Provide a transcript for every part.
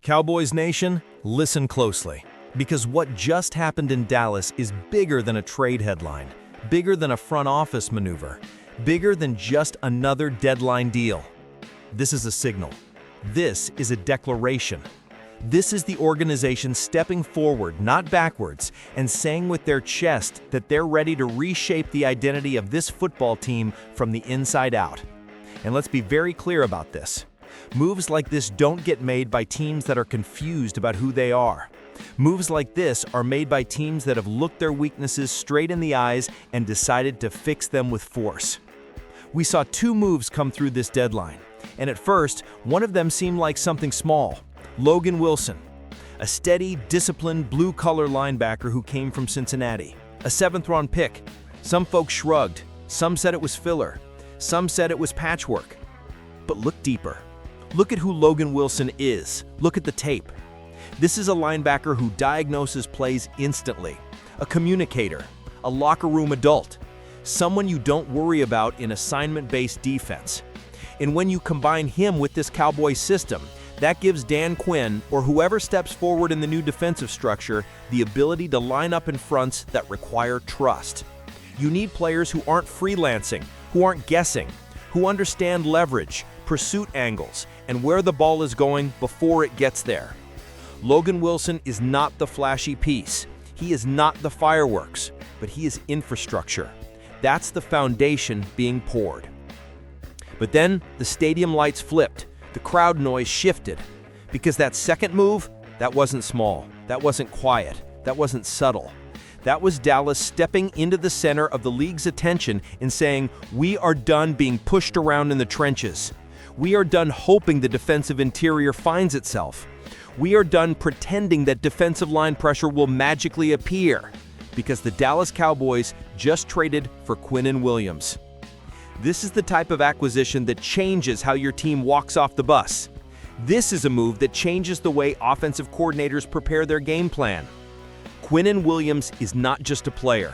Cowboys Nation, listen closely, because what just happened in Dallas is bigger than a trade headline, bigger than a front office maneuver, bigger than just another deadline deal. This is a signal. This is a declaration. This is the organization stepping forward, not backwards, and saying with their chest that they're ready to reshape the identity of this football team from the inside out. And let's be very clear about this. Moves like this don't get made by teams that are confused about who they are. Moves like this are made by teams that have looked their weaknesses straight in the eyes and decided to fix them with force. We saw two moves come through this deadline, and at first, one of them seemed like something small. Logan Wilson, a steady, disciplined, blue-collar linebacker who came from Cincinnati. A 7th-round pick. Some folks shrugged. Some said it was filler. Some said it was patchwork. But look deeper. Look at who Logan Wilson is. Look at the tape. This is a linebacker who diagnoses plays instantly, a communicator, a locker room adult, someone you don't worry about in assignment-based defense. And when you combine him with this Cowboys system, that gives Dan Quinn, or whoever steps forward in the new defensive structure, the ability to line up in fronts that require trust. You need players who aren't freelancing, who aren't guessing, who understand leverage, pursuit angles, and where the ball is going before it gets there. Logan Wilson is not the flashy piece. He is not the fireworks, but he is infrastructure. That's the foundation being poured. But then the stadium lights flipped. The crowd noise shifted. Because that second move, that wasn't small. That wasn't quiet. That wasn't subtle. That was Dallas stepping into the center of the league's attention and saying, "We are done being pushed around in the trenches. We are done hoping the defensive interior finds itself. We are done pretending that defensive line pressure will magically appear," because the Dallas Cowboys just traded for Quinnen Williams. This is the type of acquisition that changes how your team walks off the bus. This is a move that changes the way offensive coordinators prepare their game plan. Quinnen Williams is not just a player.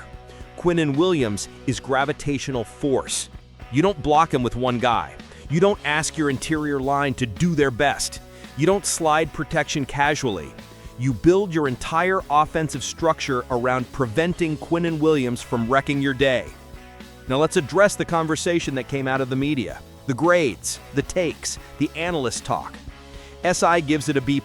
Quinnen Williams is gravitational force. You don't block him with one guy. You don't ask your interior line to do their best. You don't slide protection casually. You build your entire offensive structure around preventing Quinnen Williams from wrecking your day. Now let's address the conversation that came out of the media. The grades, the takes, the analyst talk. SI gives it a B+,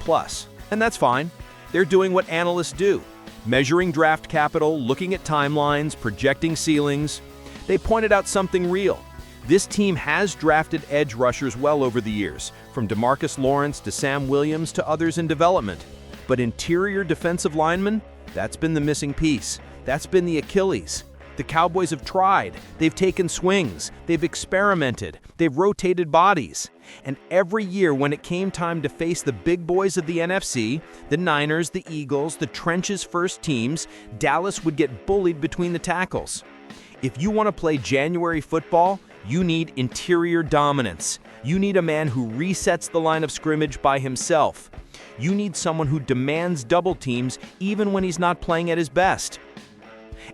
and that's fine. They're doing what analysts do. Measuring draft capital, looking at timelines, projecting ceilings. They pointed out something real. This team has drafted edge rushers well over the years, from DeMarcus Lawrence to Sam Williams to others in development. But interior defensive linemen, that's been the missing piece. That's been the Achilles. The Cowboys have tried. They've taken swings. They've experimented. They've rotated bodies. And every year when it came time to face the big boys of the NFC, the Niners, the Eagles, the trenches first teams, Dallas would get bullied between the tackles. If you want to play January football, you need interior dominance. You need a man who resets the line of scrimmage by himself. You need someone who demands double teams even when he's not playing at his best.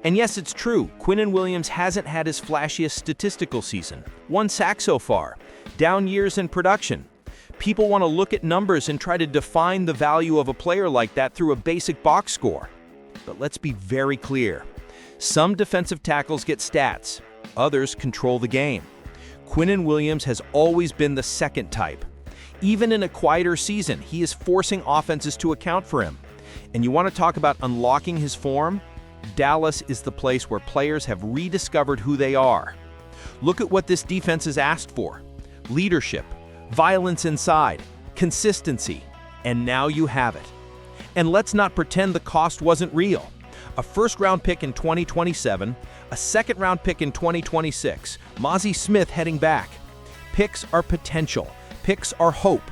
And yes, it's true, Quinnen Williams hasn't had his flashiest statistical season. 1 sack so far. Down years in production. People want to look at numbers and try to define the value of a player like that through a basic box score. But let's be very clear. Some defensive tackles get stats. Others control the game. Quinnen Williams has always been the second type. Even in a quieter season, he is forcing offenses to account for him. And you want to talk about unlocking his form? Dallas is the place where players have rediscovered who they are. Look at what this defense has asked for. Leadership, violence inside, consistency, and now you have it. And let's not pretend the cost wasn't real. A first-round pick in 2027, a second-round pick in 2026, Mazi Smith heading back. Picks are potential. Picks are hope.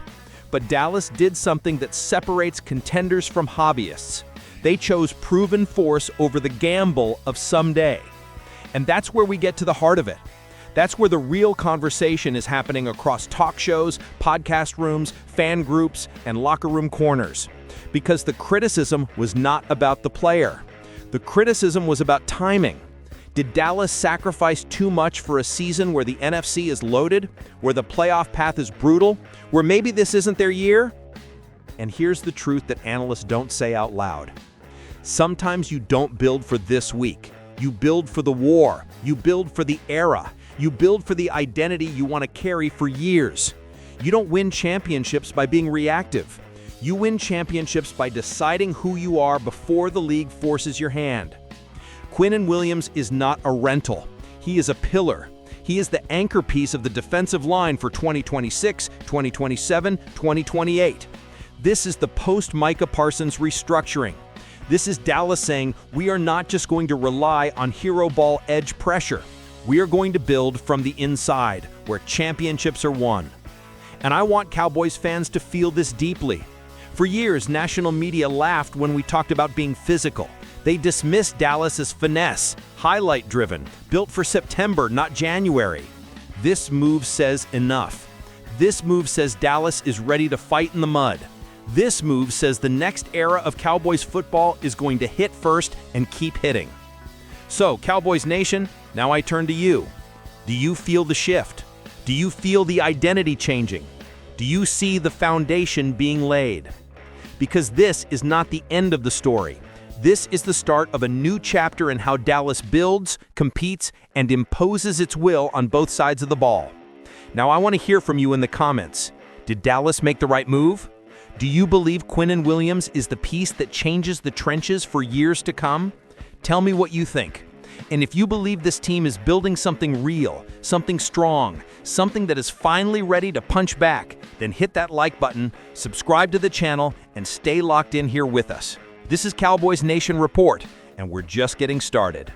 But Dallas did something that separates contenders from hobbyists. They chose proven force over the gamble of someday. And that's where we get to the heart of it. That's where the real conversation is happening across talk shows, podcast rooms, fan groups, and locker room corners. Because the criticism was not about the player. The criticism was about timing. Did Dallas sacrifice too much for a season where the NFC is loaded, where the playoff path is brutal, where maybe this isn't their year? And here's the truth that analysts don't say out loud. Sometimes you don't build for this week. You build for the war. You build for the era. You build for the identity you want to carry for years. You don't win championships by being reactive. You win championships by deciding who you are before the league forces your hand. Quinnen Williams is not a rental. He is a pillar. He is the anchor piece of the defensive line for 2026, 2027, 2028. This is the post-Micah Parsons restructuring. This is Dallas saying, we are not just going to rely on hero ball edge pressure. We are going to build from the inside, where championships are won. And I want Cowboys fans to feel this deeply. For years, national media laughed when we talked about being physical. They dismissed Dallas as finesse, highlight-driven, built for September, not January. This move says enough. This move says Dallas is ready to fight in the mud. This move says the next era of Cowboys football is going to hit first and keep hitting. So, Cowboys Nation, now I turn to you. Do you feel the shift? Do you feel the identity changing? Do you see the foundation being laid? Because this is not the end of the story. This is the start of a new chapter in how Dallas builds, competes, and imposes its will on both sides of the ball. Now I want to hear from you in the comments. Did Dallas make the right move? Do you believe Quinnen Williams is the piece that changes the trenches for years to come? Tell me what you think. And if you believe this team is building something real, something strong, something that is finally ready to punch back, then hit that like button, subscribe to the channel, and stay locked in here with us. This is Cowboys Nation Report, and we're just getting started.